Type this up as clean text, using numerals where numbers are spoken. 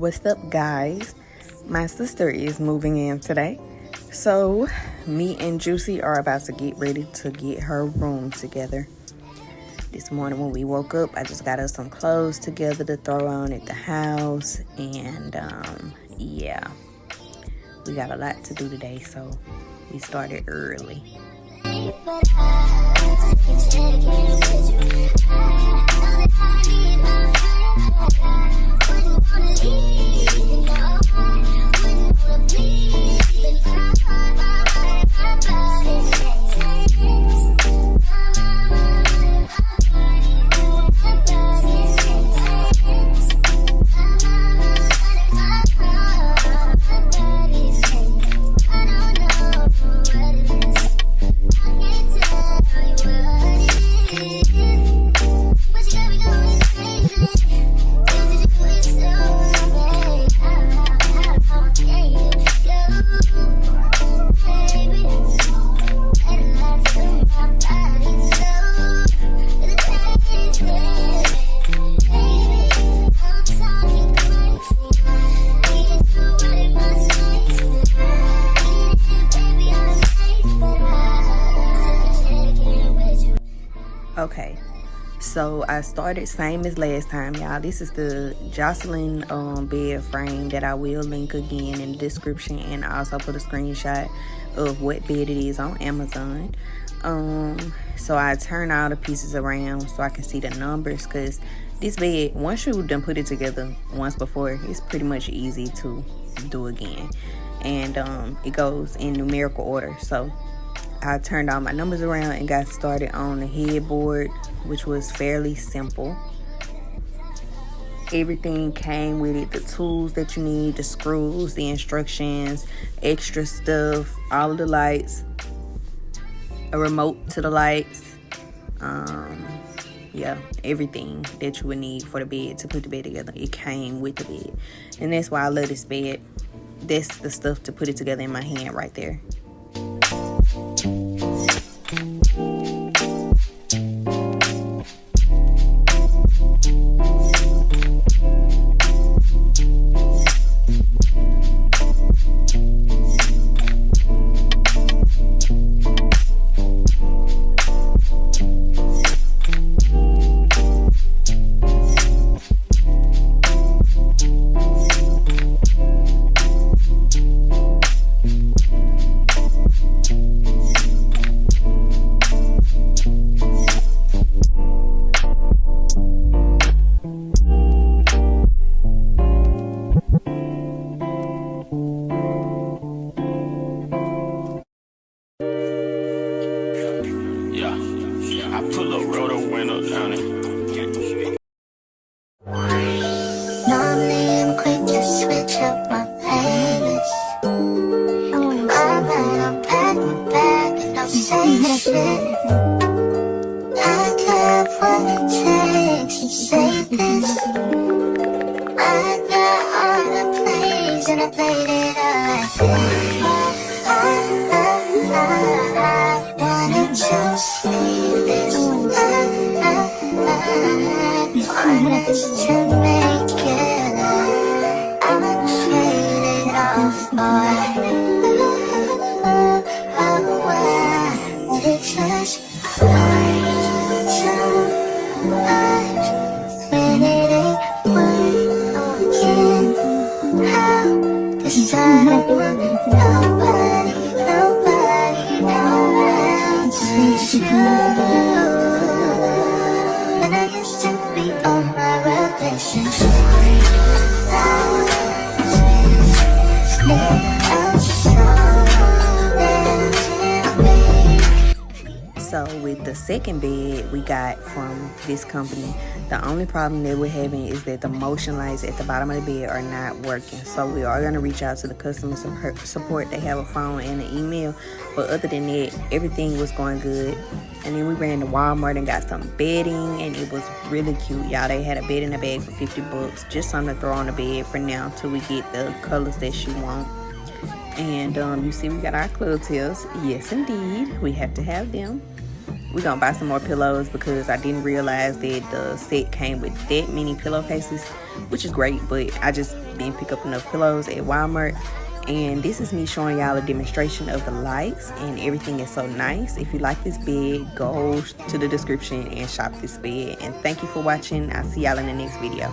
What's up, guys? My sister is moving in today, so me and Juicy are about to get ready to get her room together. This morning when we woke up, I just got us some clothes together to throw on at the house, and yeah, we got a lot to do today, so we started early. Okay, so I started same as last time, y'all. This is the Jocelyn bed frame that I will link again in the description, and I also put a screenshot of what bed it is on Amazon. So I turn all the pieces around so I can see the numbers, because this bed, once you done put it together once before, it's pretty much easy to do again, and it goes in numerical order. So I turned all my numbers around and got started on the headboard, which was fairly simple. Everything came with it, the tools that you need, the screws, the instructions, extra stuff, all of the lights, a remote to the lights, yeah, everything that you would need for the bed, to put the bed together. It came with the bed, and that's why I love this bed. That's the stuff to put it together in my hand right there. So with the second bed we got from this company, the only problem that we're having is that the motion lights at the bottom of the bed are not working. So we are going to reach out to the customer support. They have a phone and an email, but other than that, everything was going good. And then we ran to Walmart and got some bedding, and it was really cute, y'all. They had a bed in a bag for 50 bucks, just something to throw on the bed for now till we get the colors that she wants. And you see we got our club tails. Yes, indeed, we have to have them. We're gonna buy some more pillows because I didn't realize that the set came with that many pillowcases, which is great, but I just didn't pick up enough pillows at Walmart. And this is me showing y'all a demonstration of the lights, and everything is so nice. If you like this bed, go to the description and shop this bed. And thank you for watching. I'll see y'all in the next video.